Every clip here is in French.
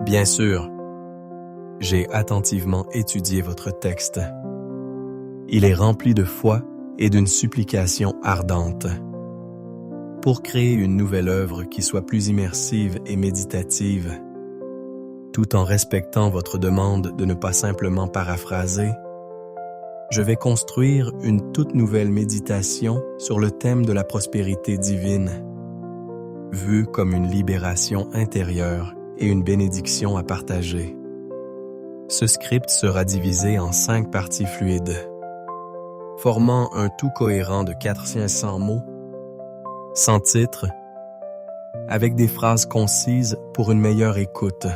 Bien sûr, j'ai attentivement étudié votre texte. Il est rempli de foi et d'une supplication ardente. Pour créer une nouvelle œuvre qui soit plus immersive et méditative, tout en respectant votre demande de ne pas simplement paraphraser, je vais construire une toute nouvelle méditation sur le thème de la prospérité divine, vue comme une libération intérieure et une bénédiction à partager. Ce script sera divisé en 5 parties fluides, formant un tout cohérent de 400 mots, sans titre, avec des phrases concises pour une meilleure écoute.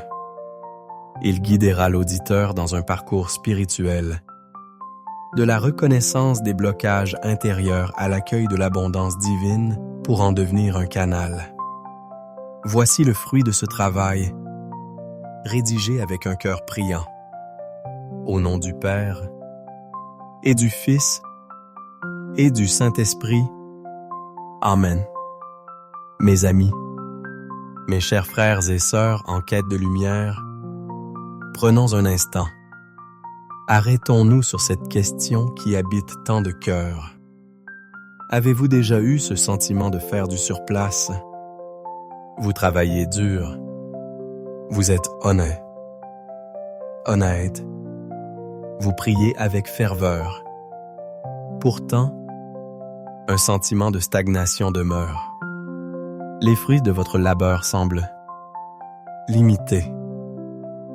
Il guidera l'auditeur dans un parcours spirituel, de la reconnaissance des blocages intérieurs à l'accueil de l'abondance divine pour en devenir un canal. Voici le fruit de ce travail, rédigé avec un cœur priant. Au nom du Père, et du Fils, et du Saint-Esprit. Amen. Mes amis, mes chers frères et sœurs en quête de lumière, prenons un instant. Arrêtons-nous sur cette question qui habite tant de cœurs. Avez-vous déjà eu ce sentiment de faire du surplace? Vous travaillez dur. Vous êtes honnête. Vous priez avec ferveur. Pourtant, un sentiment de stagnation demeure. Les fruits de votre labeur semblent limités,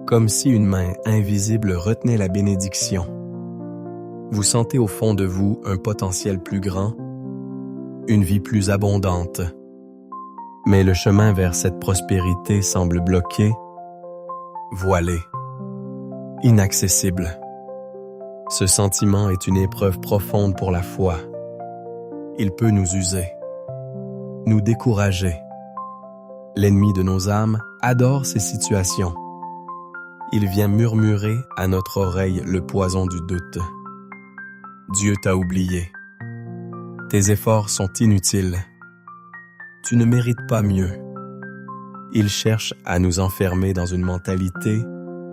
comme si une main invisible retenait la bénédiction. Vous sentez au fond de vous un potentiel plus grand, une vie plus abondante. Mais le chemin vers cette prospérité semble bloqué, voilé, inaccessible. Ce sentiment est une épreuve profonde pour la foi. Il peut nous user, nous décourager. L'ennemi de nos âmes adore ces situations. Il vient murmurer à notre oreille le poison du doute. Dieu t'a oublié. Tes efforts sont inutiles. Tu ne mérites pas mieux. Il cherche à nous enfermer dans une mentalité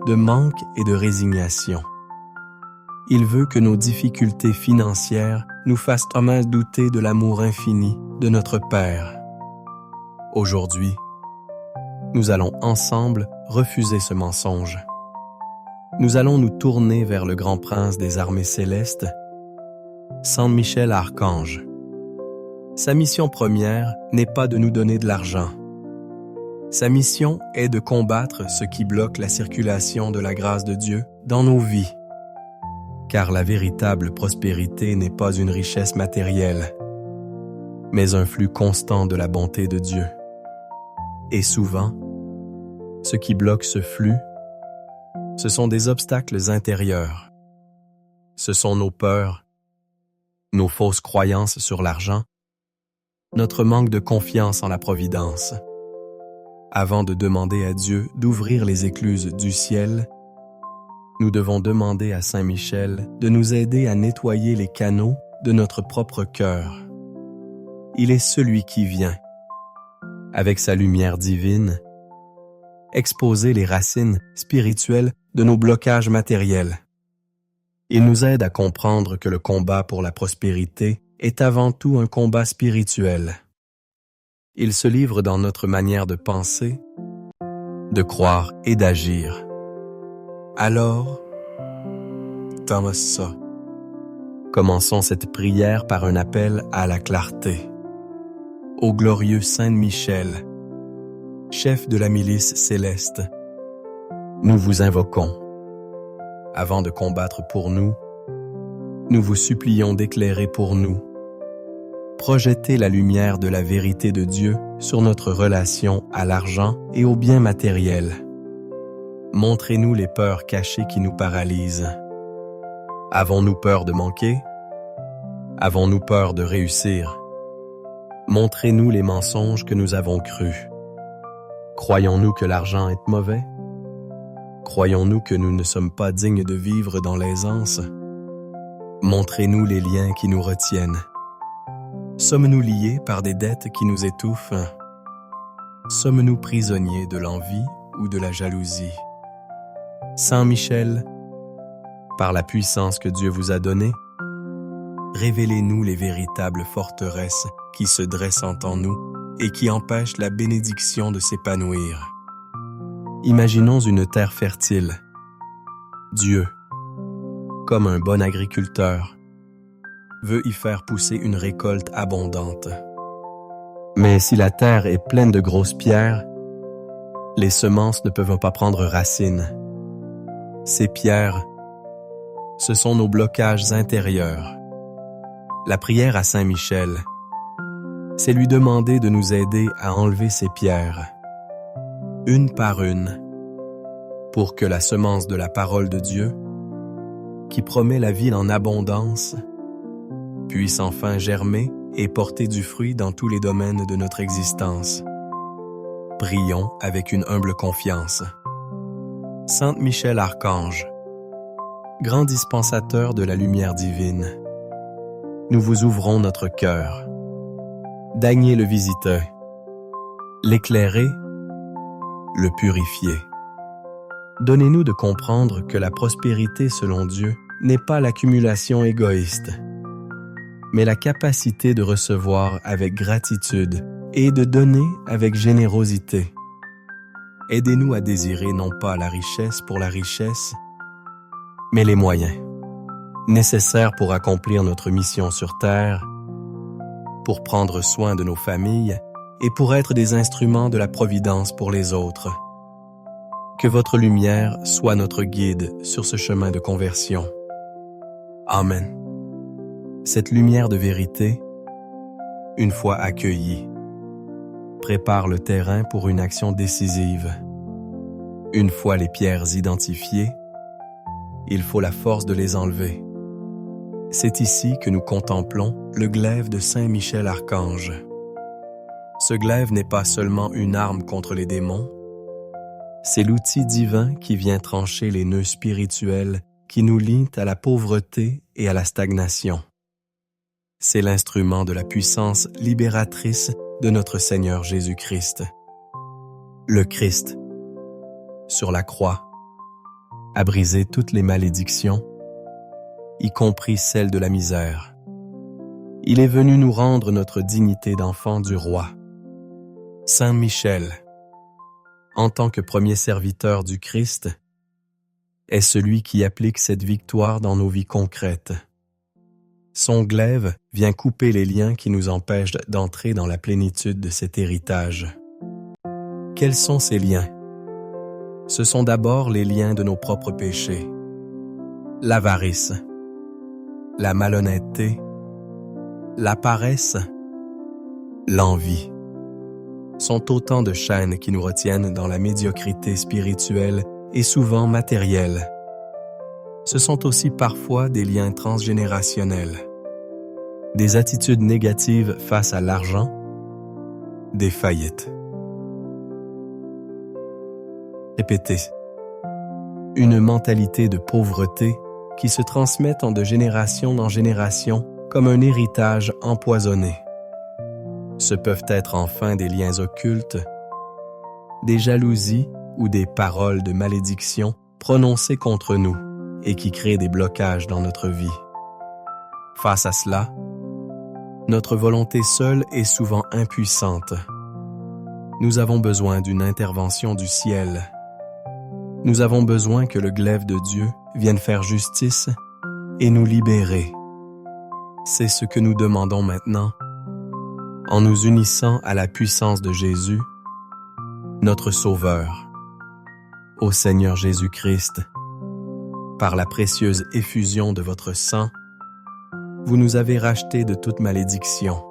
de manque et de résignation. Il veut que nos difficultés financières nous fassent Thomas douter de l'amour infini de notre Père. Aujourd'hui, nous allons ensemble refuser ce mensonge. Nous allons nous tourner vers le grand prince des armées célestes, Saint Michel Archange. Sa mission première n'est pas de nous donner de l'argent. Sa mission est de combattre ce qui bloque la circulation de la grâce de Dieu dans nos vies. Car la véritable prospérité n'est pas une richesse matérielle, mais un flux constant de la bonté de Dieu. Et souvent, ce qui bloque ce flux, ce sont des obstacles intérieurs. Ce sont nos peurs, nos fausses croyances sur l'argent, notre manque de confiance en la providence. Avant de demander à Dieu d'ouvrir les écluses du ciel, nous devons demander à Saint Michel de nous aider à nettoyer les canaux de notre propre cœur. Il est celui qui vient, avec sa lumière divine, exposer les racines spirituelles de nos blocages matériels. Il nous aide à comprendre que le combat pour la prospérité est avant tout un combat spirituel. Il se livre dans notre manière de penser, de croire et d'agir. Alors, Thomas, commençons cette prière par un appel à la clarté. Ô glorieux Saint Michel, chef de la milice céleste, nous vous invoquons. Avant de combattre pour nous, nous vous supplions d'éclairer pour nous. Projetez la lumière de la vérité de Dieu sur notre relation à l'argent et aux biens matériels. Montrez-nous les peurs cachées qui nous paralysent. Avons-nous peur de manquer? Avons-nous peur de réussir? Montrez-nous les mensonges que nous avons crus. Croyons-nous que l'argent est mauvais? Croyons-nous que nous ne sommes pas dignes de vivre dans l'aisance? Montrez-nous les liens qui nous retiennent. Sommes-nous liés par des dettes qui nous étouffent? Sommes-nous prisonniers de l'envie ou de la jalousie. Saint Michel, par la puissance que Dieu vous a donnée, révélez-nous les véritables forteresses qui se dressent en nous et qui empêchent la bénédiction de s'épanouir. Imaginons une terre fertile. Dieu, comme un bon agriculteur, veut y faire pousser une récolte abondante. Mais si la terre est pleine de grosses pierres, les semences ne peuvent pas prendre racine. Ces pierres, ce sont nos blocages intérieurs. La prière à Saint Michel, c'est lui demander de nous aider à enlever ces pierres, une par une, pour que la semence de la parole de Dieu, qui promet la vie en abondance, puisse enfin germer et porter du fruit dans tous les domaines de notre existence. Prions avec une humble confiance. Saint Michel Archange, grand dispensateur de la lumière divine, nous vous ouvrons notre cœur. Daignez le visiter, l'éclairer, le purifier. Donnez-nous de comprendre que la prospérité selon Dieu n'est pas l'accumulation égoïste, mais la capacité de recevoir avec gratitude et de donner avec générosité. Aidez-nous à désirer non pas la richesse pour la richesse, mais les moyens nécessaires pour accomplir notre mission sur Terre, pour prendre soin de nos familles et pour être des instruments de la providence pour les autres. Que votre lumière soit notre guide sur ce chemin de conversion. Amen. Cette lumière de vérité, une fois accueillie, prépare le terrain pour une action décisive. Une fois les pierres identifiées, il faut la force de les enlever. C'est ici que nous contemplons le glaive de Saint Michel Archange. Ce glaive n'est pas seulement une arme contre les démons, c'est l'outil divin qui vient trancher les nœuds spirituels qui nous lient à la pauvreté et à la stagnation. C'est l'instrument de la puissance libératrice de notre Seigneur Jésus-Christ. Le Christ, sur la croix, a brisé toutes les malédictions, y compris celle de la misère. Il est venu nous rendre notre dignité d'enfant du roi. Saint Michel, en tant que premier serviteur du Christ, est celui qui applique cette victoire dans nos vies concrètes. Son glaive vient couper les liens qui nous empêchent d'entrer dans la plénitude de cet héritage. Quels sont ces liens? Ce sont d'abord les liens de nos propres péchés. L'avarice, la malhonnêteté, la paresse, l'envie sont autant de chaînes qui nous retiennent dans la médiocrité spirituelle et souvent matérielle. Ce sont aussi parfois des liens transgénérationnels, des attitudes négatives face à l'argent, des faillites. Répétez. Une mentalité de pauvreté qui se transmet de génération en génération comme un héritage empoisonné. Ce peuvent être enfin des liens occultes, des jalousies ou des paroles de malédiction prononcées contre nous et qui créent des blocages dans notre vie. Face à cela, notre volonté seule est souvent impuissante. Nous avons besoin d'une intervention du ciel. Nous avons besoin que le glaive de Dieu vienne faire justice et nous libérer. C'est ce que nous demandons maintenant, en nous unissant à la puissance de Jésus, notre Sauveur. Ô Seigneur Jésus-Christ, par la précieuse effusion de votre sang, vous nous avez rachetés de toute malédiction.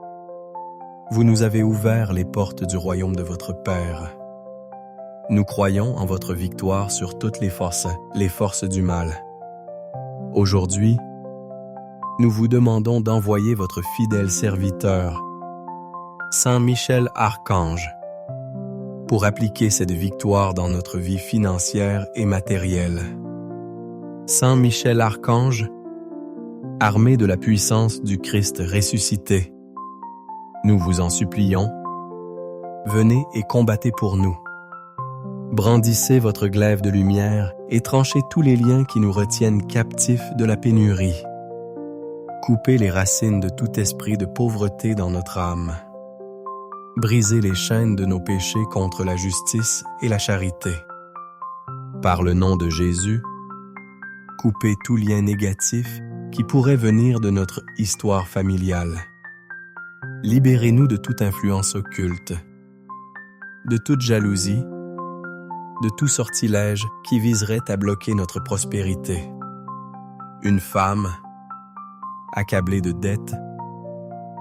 Vous nous avez ouvert les portes du royaume de votre Père. Nous croyons en votre victoire sur toutes les forces du mal. Aujourd'hui, nous vous demandons d'envoyer votre fidèle serviteur, Saint Michel Archange, pour appliquer cette victoire dans notre vie financière et matérielle. Saint Michel Archange, armé de la puissance du Christ ressuscité, nous vous en supplions, venez et combattez pour nous. Brandissez votre glaive de lumière et tranchez tous les liens qui nous retiennent captifs de la pénurie. Coupez les racines de tout esprit de pauvreté dans notre âme. Brisez les chaînes de nos péchés contre la justice et la charité. Par le nom de Jésus, coupez tout lien négatif qui pourrait venir de notre histoire familiale. Libérez-nous de toute influence occulte, de toute jalousie, de tout sortilège qui viserait à bloquer notre prospérité. Une femme, accablée de dettes,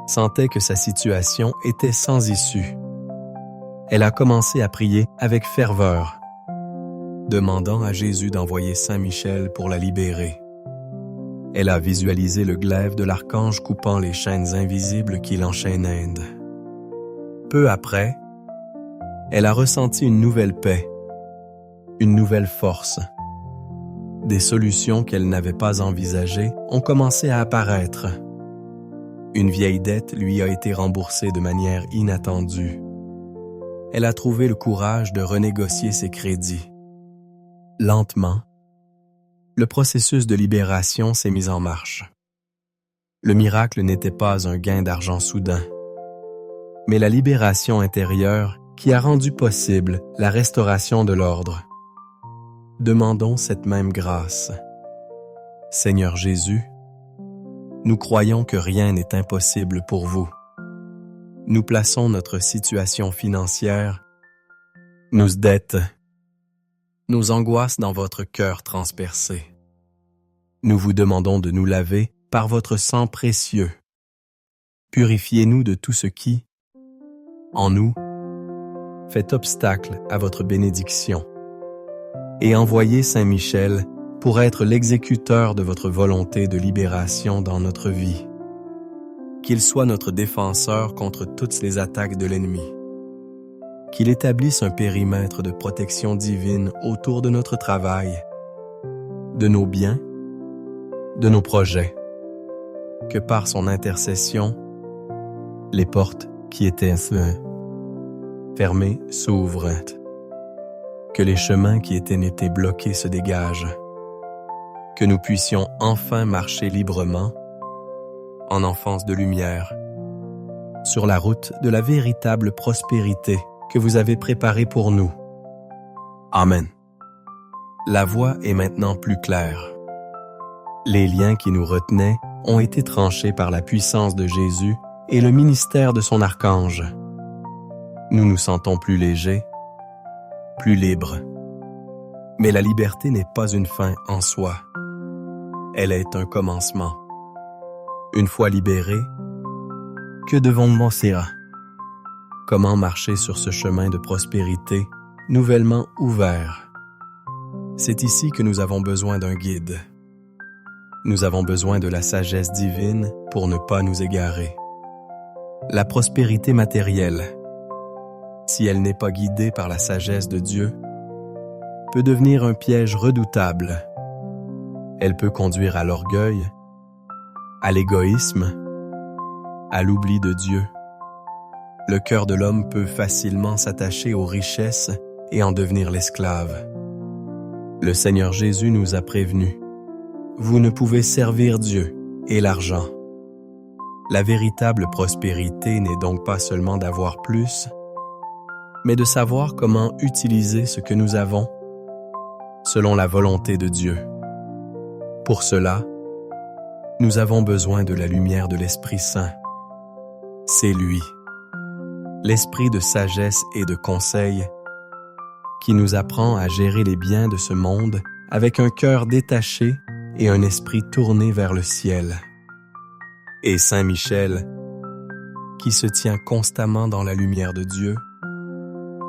sentait que sa situation était sans issue. Elle a commencé à prier avec ferveur, demandant à Jésus d'envoyer Saint Michel pour la libérer. Elle a visualisé le glaive de l'archange coupant les chaînes invisibles qui l'enchaînaient. Peu après, elle a ressenti une nouvelle paix, une nouvelle force. Des solutions qu'elle n'avait pas envisagées ont commencé à apparaître. Une vieille dette lui a été remboursée de manière inattendue. Elle a trouvé le courage de renégocier ses crédits. Lentement, le processus de libération s'est mis en marche. Le miracle n'était pas un gain d'argent soudain, mais la libération intérieure qui a rendu possible la restauration de l'ordre. Demandons cette même grâce. Seigneur Jésus, nous croyons que rien n'est impossible pour vous. Nous plaçons notre situation financière, nos dettes, nos angoisses dans votre cœur transpercé. Nous vous demandons de nous laver par votre sang précieux. Purifiez-nous de tout ce qui, en nous, fait obstacle à votre bénédiction. Et envoyez Saint Michel pour être l'exécuteur de votre volonté de libération dans notre vie. Qu'il soit notre défenseur contre toutes les attaques de l'ennemi. Qu'il établisse un périmètre de protection divine autour de notre travail, de nos biens, de nos projets. Que par son intercession, les portes qui étaient fermées s'ouvrent. Que les chemins qui étaient bloqués se dégagent. Que nous puissions enfin marcher librement, en enfance de lumière, sur la route de la véritable prospérité que vous avez préparée pour nous. Amen. La voie est maintenant plus claire. Les liens qui nous retenaient ont été tranchés par la puissance de Jésus et le ministère de son archange. Nous nous sentons plus légers, plus libres. Mais la liberté n'est pas une fin en soi. Elle est un commencement. Une fois libérés, que devons-nous faire? Comment marcher sur ce chemin de prospérité nouvellement ouvert? C'est ici que nous avons besoin d'un guide. Nous avons besoin de la sagesse divine pour ne pas nous égarer. La prospérité matérielle, si elle n'est pas guidée par la sagesse de Dieu, peut devenir un piège redoutable. Elle peut conduire à l'orgueil, à l'égoïsme, à l'oubli de Dieu. Le cœur de l'homme peut facilement s'attacher aux richesses et en devenir l'esclave. Le Seigneur Jésus nous a prévenus. Vous ne pouvez servir Dieu et l'argent. La véritable prospérité n'est donc pas seulement d'avoir plus, mais de savoir comment utiliser ce que nous avons selon la volonté de Dieu. Pour cela, nous avons besoin de la lumière de l'Esprit Saint. C'est lui, l'esprit de sagesse et de conseil, qui nous apprend à gérer les biens de ce monde avec un cœur détaché et un esprit tourné vers le ciel. Et Saint Michel, qui se tient constamment dans la lumière de Dieu,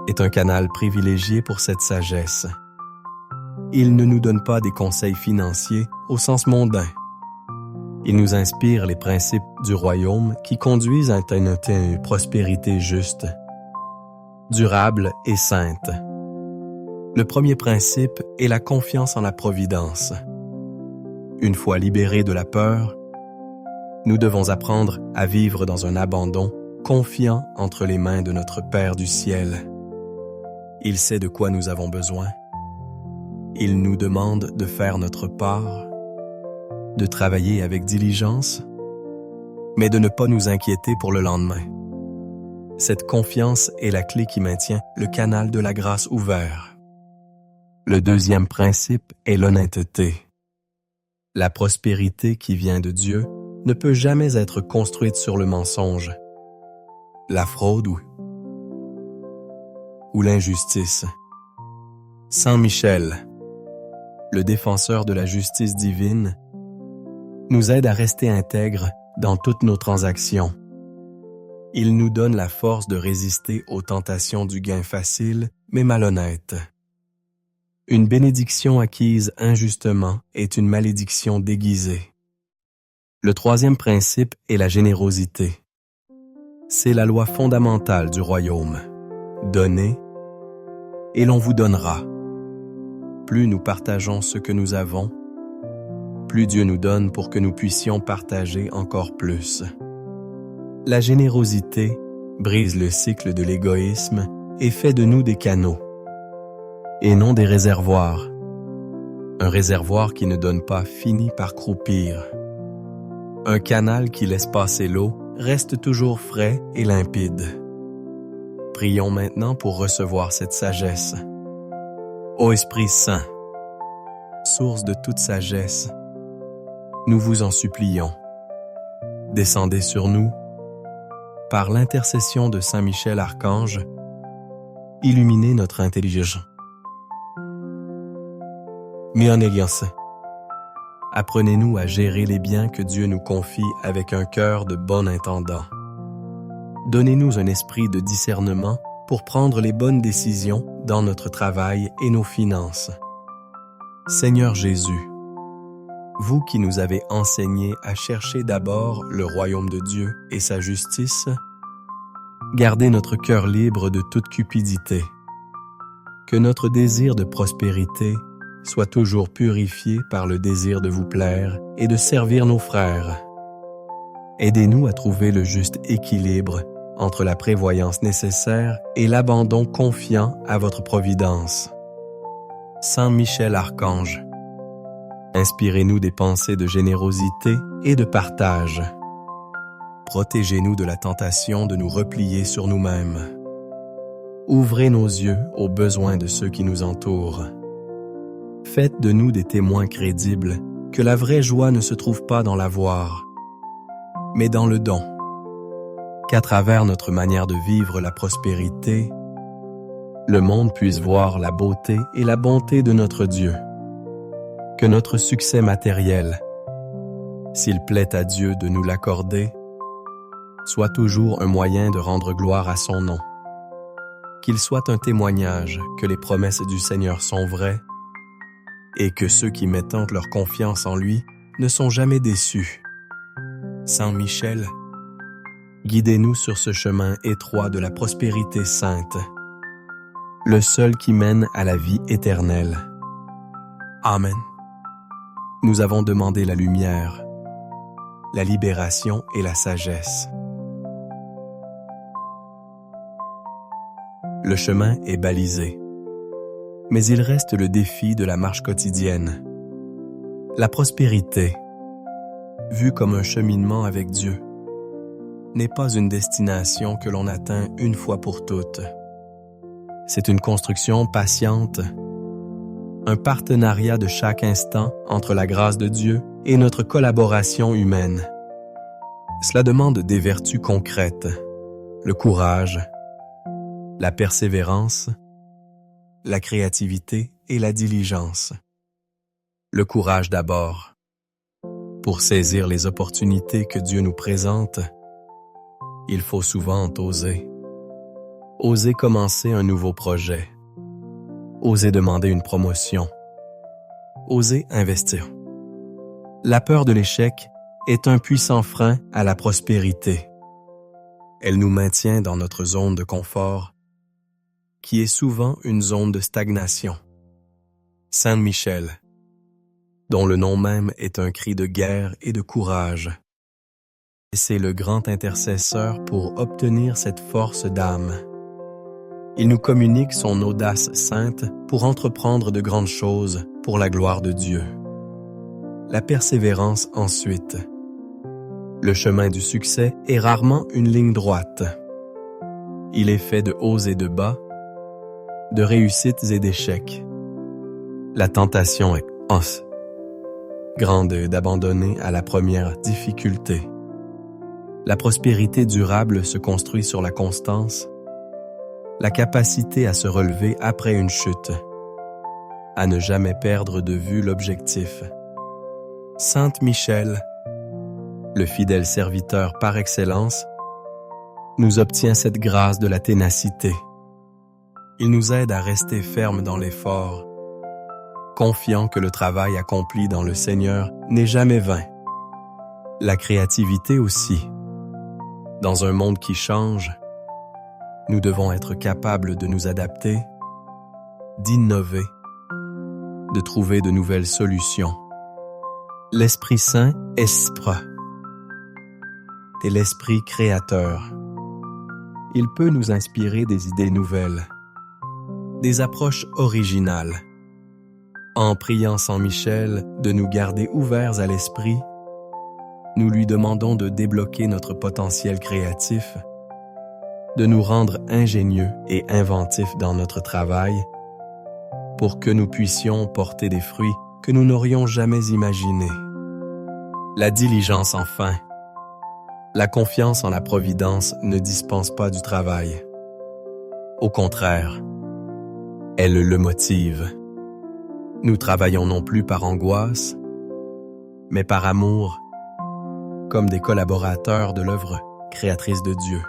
est un canal privilégié pour cette sagesse. Il ne nous donne pas des conseils financiers au sens mondain. Il nous inspire les principes du royaume qui conduisent à une prospérité juste, durable et sainte. Le premier principe est la confiance en la providence. Une fois libérés de la peur, nous devons apprendre à vivre dans un abandon confiant entre les mains de notre Père du ciel. Il sait de quoi nous avons besoin. Il nous demande de faire notre part, de travailler avec diligence, mais de ne pas nous inquiéter pour le lendemain. Cette confiance est la clé qui maintient le canal de la grâce ouvert. Le deuxième principe est l'honnêteté. La prospérité qui vient de Dieu ne peut jamais être construite sur le mensonge, la fraude ou l'injustice. Saint Michel, le défenseur de la justice divine, nous aide à rester intègres dans toutes nos transactions. Il nous donne la force de résister aux tentations du gain facile, mais malhonnête. Une bénédiction acquise injustement est une malédiction déguisée. Le troisième principe est la générosité. C'est la loi fondamentale du royaume. Donnez, et l'on vous donnera. Plus nous partageons ce que nous avons, plus Dieu nous donne pour que nous puissions partager encore plus. La générosité brise le cycle de l'égoïsme et fait de nous des canaux, et non des réservoirs. Un réservoir qui ne donne pas finit par croupir. Un canal qui laisse passer l'eau reste toujours frais et limpide. Prions maintenant pour recevoir cette sagesse. Ô Esprit Saint, source de toute sagesse, nous vous en supplions. Descendez sur nous, par l'intercession de Saint Michel Archange, illuminez notre intelligence. Mioneliance, apprenez-nous à gérer les biens que Dieu nous confie avec un cœur de bon intendant. Donnez-nous un esprit de discernement pour prendre les bonnes décisions dans notre travail et nos finances. Seigneur Jésus, vous qui nous avez enseigné à chercher d'abord le royaume de Dieu et sa justice, gardez notre cœur libre de toute cupidité. Que notre désir de prospérité soit toujours purifié par le désir de vous plaire et de servir nos frères. Aidez-nous à trouver le juste équilibre entre la prévoyance nécessaire et l'abandon confiant à votre providence. Saint Michel Archange, inspirez-nous des pensées de générosité et de partage. Protégez-nous de la tentation de nous replier sur nous-mêmes. Ouvrez nos yeux aux besoins de ceux qui nous entourent. Faites de nous des témoins crédibles que la vraie joie ne se trouve pas dans l'avoir, mais dans le don. Qu'à travers notre manière de vivre la prospérité, le monde puisse voir la beauté et la bonté de notre Dieu. Que notre succès matériel, s'il plaît à Dieu de nous l'accorder, soit toujours un moyen de rendre gloire à son nom. Qu'il soit un témoignage que les promesses du Seigneur sont vraies et que ceux qui mettent leur confiance en lui ne sont jamais déçus. Saint Michel, guidez-nous sur ce chemin étroit de la prospérité sainte, le seul qui mène à la vie éternelle. Amen. Nous avons demandé la lumière, la libération et la sagesse. Le chemin est balisé, mais il reste le défi de la marche quotidienne. La prospérité, vue comme un cheminement avec Dieu, n'est pas une destination que l'on atteint une fois pour toutes. C'est une construction patiente, un partenariat de chaque instant entre la grâce de Dieu et notre collaboration humaine. Cela demande des vertus concrètes, le courage, la persévérance, la créativité et la diligence. Le courage d'abord. Pour saisir les opportunités que Dieu nous présente, il faut souvent oser. Oser commencer un nouveau projet. Oser demander une promotion. Oser investir. La peur de l'échec est un puissant frein à la prospérité. Elle nous maintient dans notre zone de confort, qui est souvent une zone de stagnation. Saint Michel, dont le nom même est un cri de guerre et de courage. C'est le grand intercesseur pour obtenir cette force d'âme. Il nous communique son audace sainte pour entreprendre de grandes choses pour la gloire de Dieu. La persévérance ensuite. Le chemin du succès est rarement une ligne droite. Il est fait de hauts et de bas, de réussites et d'échecs. La tentation est grande d'abandonner à la première difficulté. La prospérité durable se construit sur la constance, la capacité à se relever après une chute, à ne jamais perdre de vue l'objectif. Sainte Michel, le fidèle serviteur par excellence, nous obtient cette grâce de la ténacité. Il nous aide à rester fermes dans l'effort, confiant que le travail accompli dans le Seigneur n'est jamais vain. La créativité aussi. Dans un monde qui change, nous devons être capables de nous adapter, d'innover, de trouver de nouvelles solutions. L'Esprit Saint est l'Esprit créateur. Il peut nous inspirer des idées nouvelles, des approches originales. En priant Saint Michel de nous garder ouverts à l'esprit, nous lui demandons de débloquer notre potentiel créatif, de nous rendre ingénieux et inventifs dans notre travail, pour que nous puissions porter des fruits que nous n'aurions jamais imaginés. La diligence enfin. La confiance en la providence ne dispense pas du travail. Au contraire, elle le motive. Nous travaillons non plus par angoisse, mais par amour, comme des collaborateurs de l'œuvre créatrice de Dieu.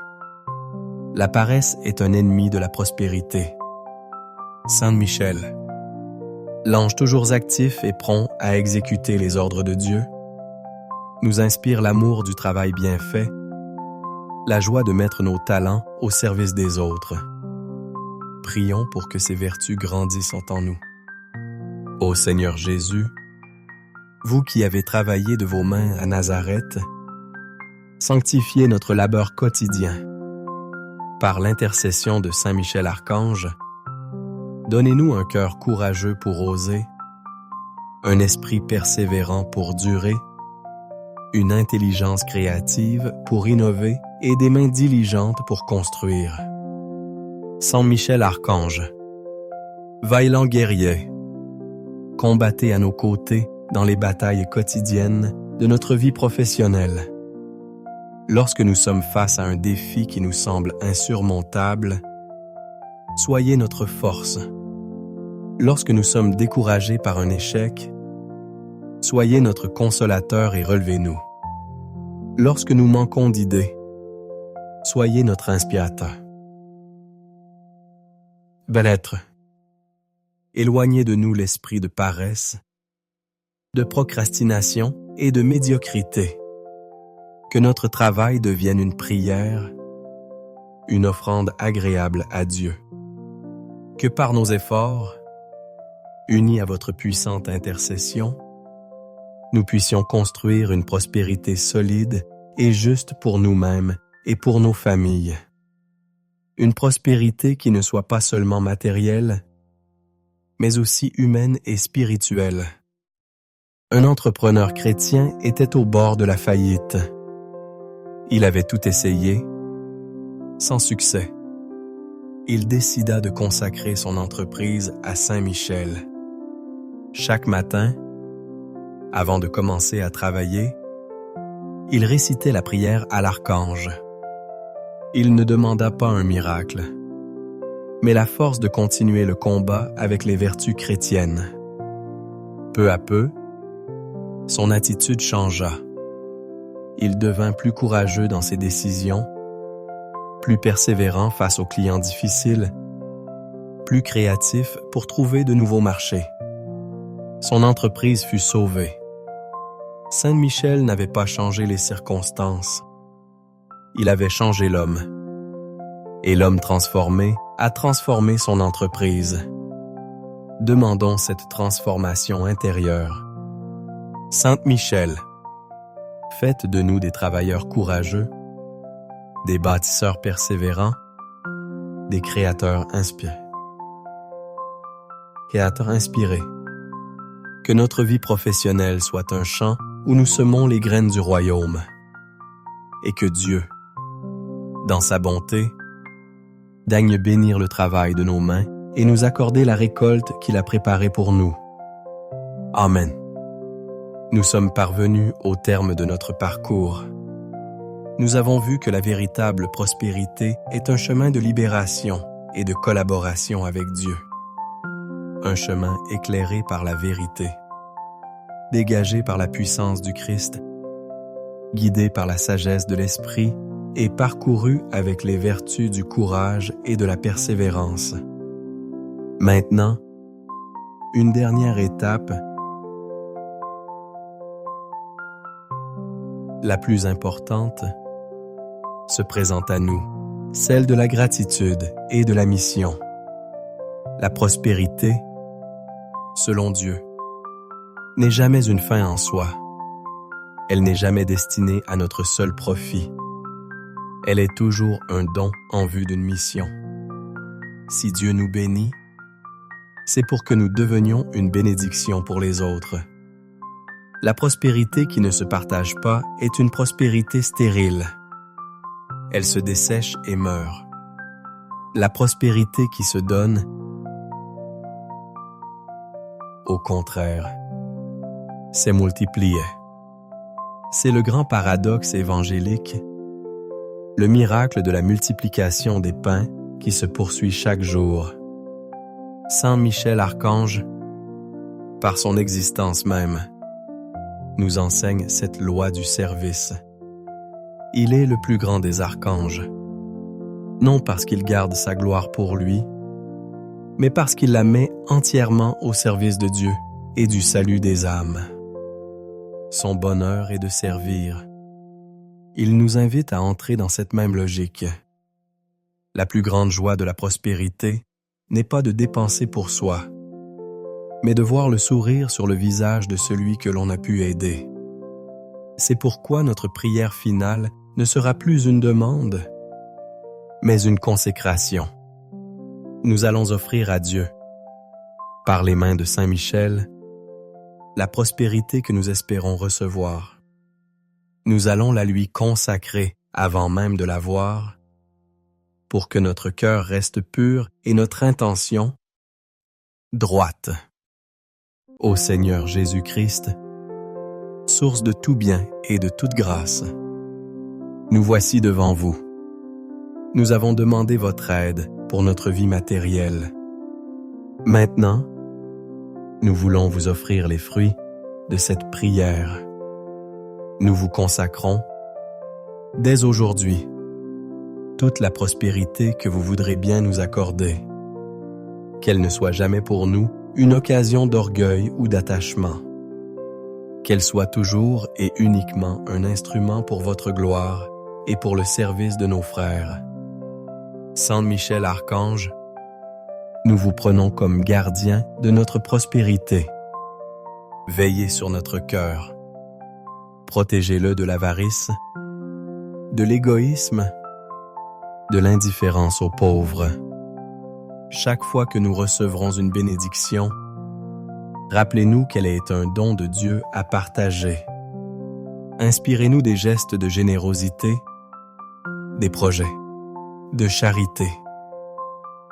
La paresse est un ennemi de la prospérité. Saint Michel, l'ange toujours actif et prompt à exécuter les ordres de Dieu, nous inspire l'amour du travail bien fait, la joie de mettre nos talents au service des autres. Prions pour que ces vertus grandissent en nous. Ô Seigneur Jésus, vous qui avez travaillé de vos mains à Nazareth, sanctifiez notre labeur quotidien. Par l'intercession de Saint Michel Archange, donnez-nous un cœur courageux pour oser, un esprit persévérant pour durer, une intelligence créative pour innover et des mains diligentes pour construire. Saint Michel Archange, vaillant guerrier, combattez à nos côtés dans les batailles quotidiennes de notre vie professionnelle. Lorsque nous sommes face à un défi qui nous semble insurmontable, soyez notre force. Lorsque nous sommes découragés par un échec, soyez notre consolateur et relevez-nous. Lorsque nous manquons d'idées, soyez notre inspirateur. Bel être, éloignez de nous l'esprit de paresse, de procrastination et de médiocrité. Que notre travail devienne une prière, une offrande agréable à Dieu. Que par nos efforts, unis à votre puissante intercession, nous puissions construire une prospérité solide et juste pour nous-mêmes et pour nos familles. Une prospérité qui ne soit pas seulement matérielle, mais aussi humaine et spirituelle. Un entrepreneur chrétien était au bord de la faillite. Il avait tout essayé, sans succès. Il décida de consacrer son entreprise à Saint Michel. Chaque matin, avant de commencer à travailler, il récitait la prière à l'archange. Il ne demanda pas un miracle, mais la force de continuer le combat avec les vertus chrétiennes. Peu à peu, son attitude changea. Il devint plus courageux dans ses décisions, plus persévérant face aux clients difficiles, plus créatif pour trouver de nouveaux marchés. Son entreprise fut sauvée. Saint Michel n'avait pas changé les circonstances. Il avait changé l'homme. Et l'homme transformé a transformé son entreprise. Demandons cette transformation intérieure. Saint Michel, faites de nous des travailleurs courageux, des bâtisseurs persévérants, des créateurs inspirés. Créateurs inspirés, que notre vie professionnelle soit un champ où nous semons les graines du royaume et que Dieu, dans sa bonté, daigne bénir le travail de nos mains et nous accorder la récolte qu'il a préparée pour nous. Amen. Nous sommes parvenus au terme de notre parcours. Nous avons vu que la véritable prospérité est un chemin de libération et de collaboration avec Dieu. Un chemin éclairé par la vérité, dégagé par la puissance du Christ, guidé par la sagesse de l'Esprit et parcouru avec les vertus du courage et de la persévérance. Maintenant, une dernière étape, la plus importante, se présente à nous, celle de la gratitude et de la mission. La prospérité, selon Dieu, n'est jamais une fin en soi. Elle n'est jamais destinée à notre seul profit. Elle est toujours un don en vue d'une mission. Si Dieu nous bénit, c'est pour que nous devenions une bénédiction pour les autres. La prospérité qui ne se partage pas est une prospérité stérile. Elle se dessèche et meurt. La prospérité qui se donne, au contraire, s'est multipliée. C'est le grand paradoxe évangélique, le miracle de la multiplication des pains qui se poursuit chaque jour. Saint Michel Archange, par son existence même, nous enseigne cette loi du service. Il est le plus grand des archanges, non parce qu'il garde sa gloire pour lui, mais parce qu'il la met entièrement au service de Dieu et du salut des âmes. Son bonheur est de servir. Il nous invite à entrer dans cette même logique. La plus grande joie de la prospérité n'est pas de dépenser pour soi, mais de voir le sourire sur le visage de celui que l'on a pu aider. C'est pourquoi notre prière finale ne sera plus une demande, mais une consécration. Nous allons offrir à Dieu, par les mains de Saint Michel, la prospérité que nous espérons recevoir. Nous allons la lui consacrer avant même de l'avoir, pour que notre cœur reste pur et notre intention droite. Ô Seigneur Jésus-Christ, source de tout bien et de toute grâce, nous voici devant vous. Nous avons demandé votre aide pour notre vie matérielle. Maintenant, nous voulons vous offrir les fruits de cette prière. Nous vous consacrons, dès aujourd'hui, toute la prospérité que vous voudrez bien nous accorder. Qu'elle ne soit jamais pour nous une occasion d'orgueil ou d'attachement. Qu'elle soit toujours et uniquement un instrument pour votre gloire et pour le service de nos frères. Saint Michel Archange, nous vous prenons comme gardien de notre prospérité. Veillez sur notre cœur. Protégez-le de l'avarice, de l'égoïsme, de l'indifférence aux pauvres. Chaque fois que nous recevrons une bénédiction, rappelez-nous qu'elle est un don de Dieu à partager. Inspirez-nous des gestes de générosité, des projets, de charité.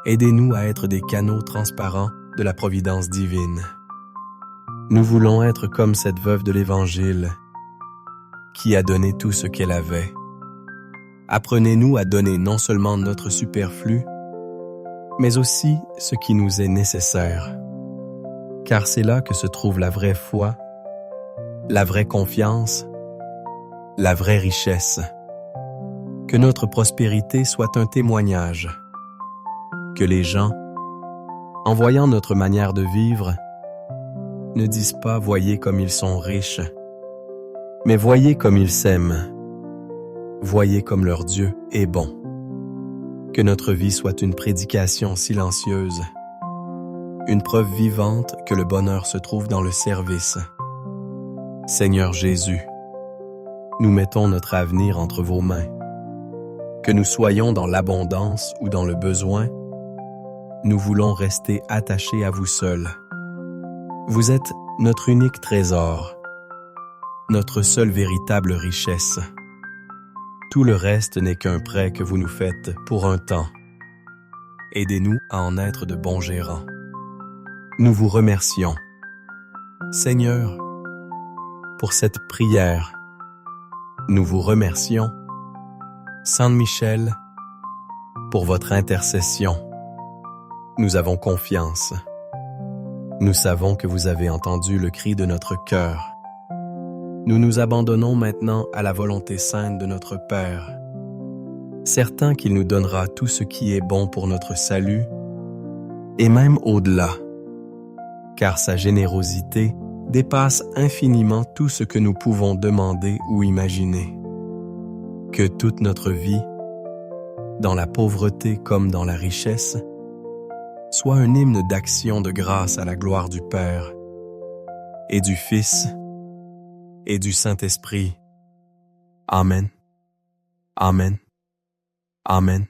Aidez-nous à être des canaux transparents de la providence divine. Nous voulons être comme cette veuve de l'Évangile qui a donné tout ce qu'elle avait. Apprenez-nous à donner non seulement notre superflu, mais aussi ce qui nous est nécessaire. Car c'est là que se trouve la vraie foi, la vraie confiance, la vraie richesse. Que notre prospérité soit un témoignage. Que les gens, en voyant notre manière de vivre, ne disent pas « voyez comme ils sont riches », mais « voyez comme ils s'aiment ». Voyez comme leur Dieu est bon. Que notre vie soit une prédication silencieuse, une preuve vivante que le bonheur se trouve dans le service. Seigneur Jésus, nous mettons notre avenir entre vos mains. Que nous soyons dans l'abondance ou dans le besoin, nous voulons rester attachés à vous seul. Vous êtes notre unique trésor, notre seule véritable richesse. Tout le reste n'est qu'un prêt que vous nous faites pour un temps. Aidez-nous à en être de bons gérants. Nous vous remercions, Seigneur, pour cette prière. Nous vous remercions, Sainte Michel, pour votre intercession. Nous avons confiance. Nous savons que vous avez entendu le cri de notre cœur. Nous nous abandonnons maintenant à la volonté sainte de notre Père, certain qu'il nous donnera tout ce qui est bon pour notre salut, et même au-delà, car sa générosité dépasse infiniment tout ce que nous pouvons demander ou imaginer. Que toute notre vie, dans la pauvreté comme dans la richesse, soit un hymne d'action de grâce à la gloire du Père, et du Fils, et du Saint-Esprit. Amen. Amen. Amen.